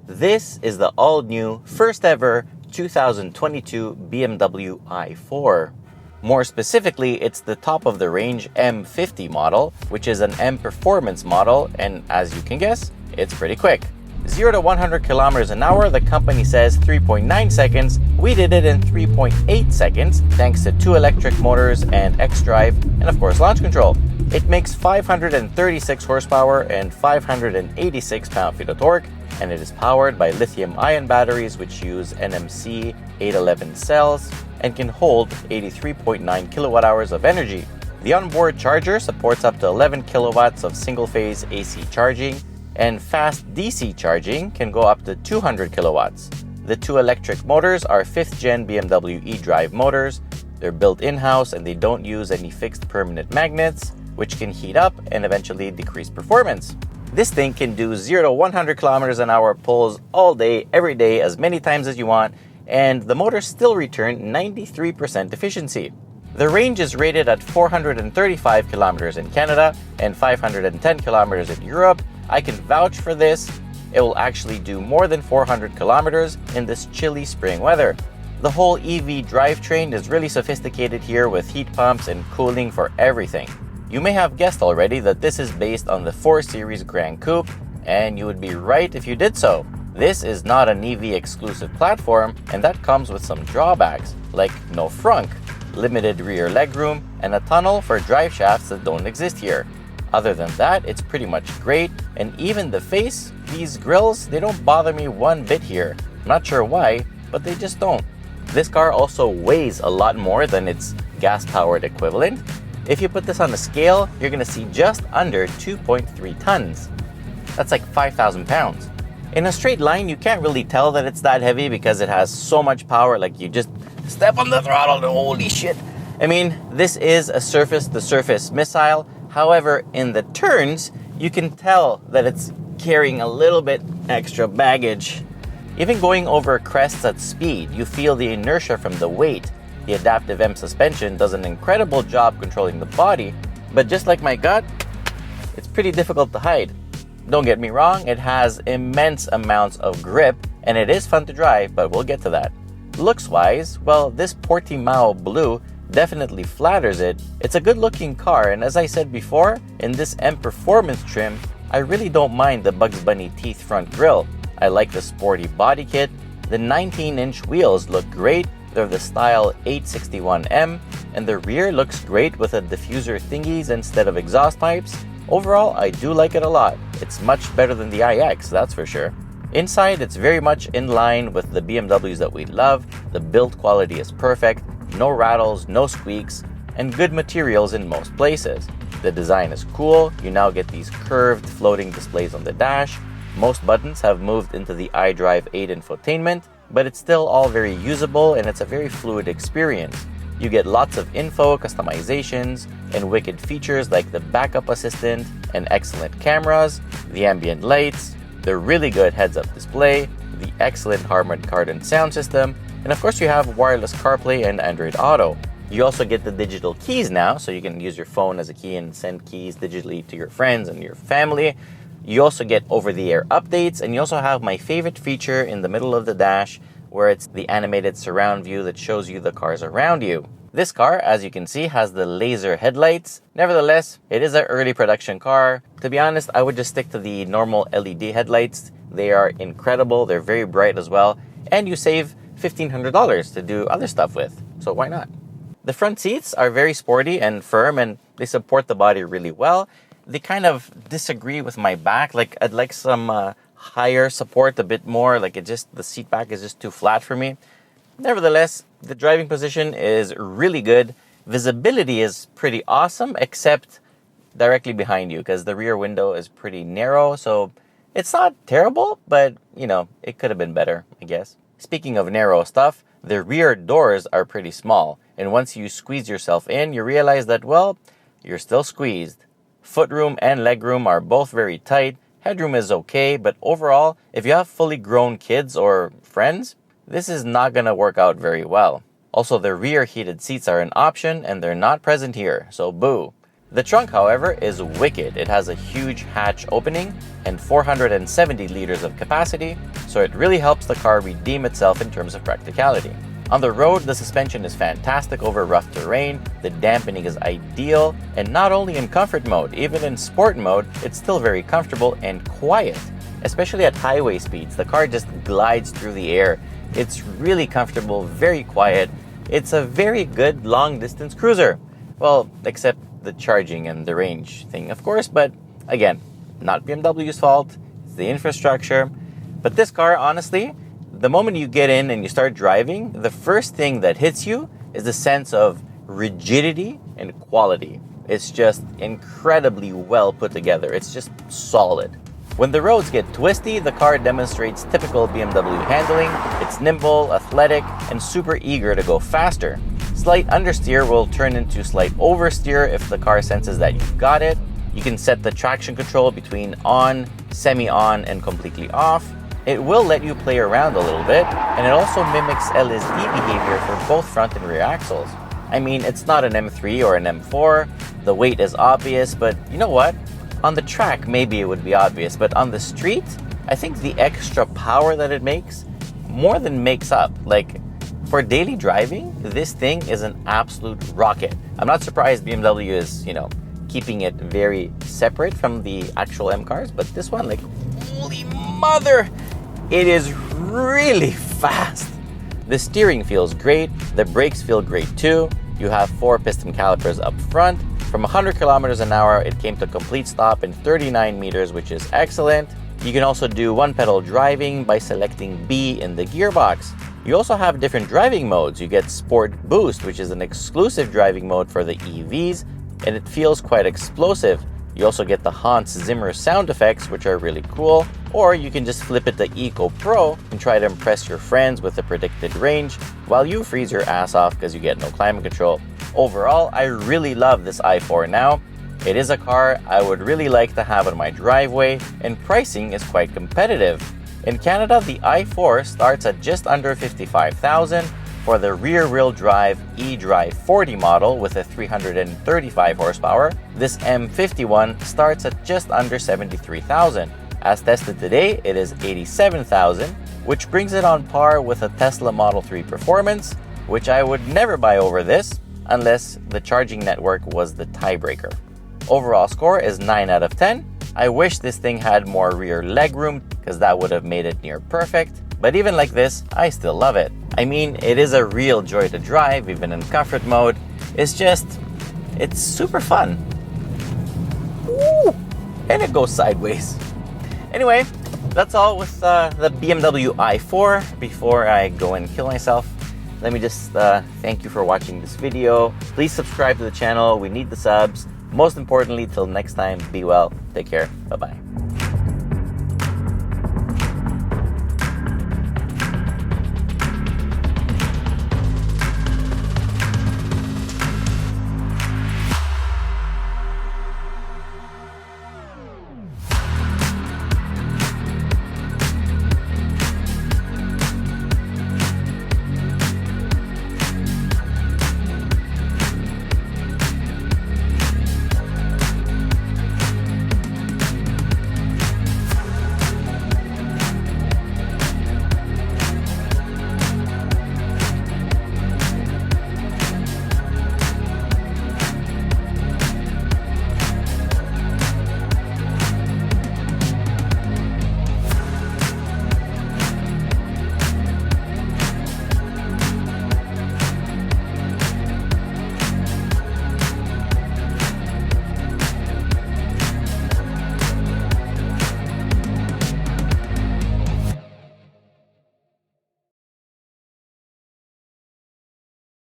This is the all-new, first-ever 2022 BMW i4. More specifically, it's the top-of-the-range M50 model, which is an M Performance model, and as you can guess, it's pretty quick. 0 to 100 kilometers an hour, the company says 3.9 seconds. We did it in 3.8 seconds, thanks to 2 electric motors and xDrive, and of course launch control. It makes 536 horsepower and 586 pound-feet of torque, and it is powered by lithium-ion batteries which use NMC 811 cells and can hold 83.9 kilowatt hours of energy. The onboard charger supports up to 11 kilowatts of single-phase AC charging, and fast DC charging can go up to 200 kilowatts. The 2 electric motors are 5th gen BMW eDrive motors. They're built in-house and they don't use any fixed permanent magnets, which can heat up and eventually decrease performance. This thing can do 0 to 100 kilometers an hour pulls all day, every day, as many times as you want, and the motors still return 93% efficiency. The range is rated at 435 kilometers in Canada and 510 kilometers in Europe. I can vouch for this. It will actually do more than 400 kilometers in this chilly spring weather. The whole EV drivetrain is really sophisticated here with heat pumps and cooling for everything. You may have guessed already that this is based on the 4 Series Grand Coupe, and you would be right if you did so. This is not an EV exclusive platform, and that comes with some drawbacks, like no frunk, limited rear legroom, and a tunnel for drive shafts that don't exist here. Other than that, it's pretty much great, and even the face, these grills, they don't bother me one bit here. I'm not sure why, but they just don't. This car also weighs a lot more than its gas-powered equivalent. If you put this on a scale, you're gonna see just under 2.3 tons. That's like 5,000 pounds. In a straight line, you can't really tell that it's that heavy because it has so much power, like you just step on the throttle and holy shit. I mean, this is a surface-to-surface missile. However, in the turns, you can tell that it's carrying a little bit extra baggage. Even going over crests at speed, you feel the inertia from the weight. The adaptive M suspension does an incredible job controlling the body, but just like my gut, it's pretty difficult to hide. Don't get me wrong, it has immense amounts of grip, and it is fun to drive, but we'll get to that. Looks-wise, well, this Portimao blue definitely flatters it. It's a good-looking car, and as I said before, in this M Performance trim, I really don't mind the Bugs Bunny teeth front grille. I like the sporty body kit. The 19-inch wheels look great. They're the style 861M, and the rear looks great with a diffuser thingies instead of exhaust pipes. Overall, I do like it a lot. It's much better than the iX, that's for sure. Inside, it's very much in line with the BMWs that we love. The build quality is perfect, no rattles, no squeaks, and good materials in most places. The design is cool. You now get these curved floating displays on the dash. Most buttons have moved into the iDrive 8 infotainment, but it's still all very usable and it's a very fluid experience. You get lots of info, customizations, and wicked features like the backup assistant and excellent cameras, the ambient lights, the really good heads-up display, the excellent Harman Kardon sound system, and of course you have wireless CarPlay and Android Auto. You also get the digital keys now, so you can use your phone as a key and send keys digitally to your friends and your family. You also get over-the-air updates, and you also have my favorite feature in the middle of the dash, where it's the animated surround view that shows you the cars around you. This car, as you can see, has the laser headlights. Nevertheless, it is an early production car. To be honest, I would just stick to the normal LED headlights. They are incredible, they're very bright as well, and you save $1,500 to do other stuff with, so why not? The front seats are very sporty and firm, and they support the body really well. They kind of disagree with my back. Like, I'd like some higher support, a bit more. Like, the seat back is just too flat for me. Nevertheless, the driving position is really good. Visibility is pretty awesome, except directly behind you, because the rear window is pretty narrow. So it's not terrible, but, you know, it could have been better, I guess. Speaking of narrow stuff, the rear doors are pretty small. And once you squeeze yourself in, you realize that, well, you're still squeezed. Footroom and legroom are both very tight. Headroom is okay, but overall, if you have fully grown kids or friends, this is not going to work out very well. Also, the rear heated seats are an option, and they're not present here, so boo. The trunk, however, is wicked. It has a huge hatch opening and 470 liters of capacity, so it really helps the car redeem itself in terms of practicality. On the road, the suspension is fantastic over rough terrain, the dampening is ideal, and not only in comfort mode, even in sport mode, it's still very comfortable and quiet. Especially at highway speeds, the car just glides through the air. It's really comfortable, very quiet. It's a very good long-distance cruiser. Well, except the charging and the range thing, of course, but again, not BMW's fault, it's the infrastructure. But this car, honestly, the moment you get in and you start driving, the first thing that hits you is the sense of rigidity and quality. It's just incredibly well put together. It's just solid. When the roads get twisty, the car demonstrates typical BMW handling. It's nimble, athletic, and super eager to go faster. Slight understeer will turn into slight oversteer if the car senses that you've got it. You can set the traction control between on, semi-on, and completely off. It will let you play around a little bit, and it also mimics LSD behavior for both front and rear axles. I mean, it's not an M3 or an M4. The weight is obvious, but you know what? On the track, maybe it would be obvious, but on the street, I think the extra power that it makes more than makes up. Like, for daily driving, this thing is an absolute rocket. I'm not surprised BMW is, keeping it very separate from the actual M cars, but this one, like, holy mother, it is really fast. The steering feels great, the brakes feel great too. You have 4 piston calipers up front. From 100 kilometers an hour, it came to a complete stop in 39 meters, which is excellent. You can also do one-pedal driving by selecting B in the gearbox. You also have different driving modes. You get Sport Boost, which is an exclusive driving mode for the EVs, and it feels quite explosive. You also get the Hans Zimmer sound effects, which are really cool. Or you can just flip it to Eco Pro and try to impress your friends with the predicted range while you freeze your ass off because you get no climate control. Overall, I really love this i4 now. It is a car I would really like to have in my driveway, and pricing is quite competitive. In Canada, the i4 starts at just under $55,000 for the rear-wheel drive eDrive 40 model with a 335 horsepower. This M50 one starts at just under $73,000. As tested today, it is $87,000, which brings it on par with a Tesla Model 3 Performance, which I would never buy over this unless the charging network was the tiebreaker. Overall score is 9 out of 10. I wish this thing had more rear legroom because that would have made it near perfect. But even like this, I still love it. I mean, it is a real joy to drive, even in comfort mode. It's super fun. Ooh, and it goes sideways. Anyway, that's all with the BMW i4. Before I go and kill myself, let me just thank you for watching this video. Please subscribe to the channel. We need the subs. Most importantly, till next time, be well. Take care. Bye-bye.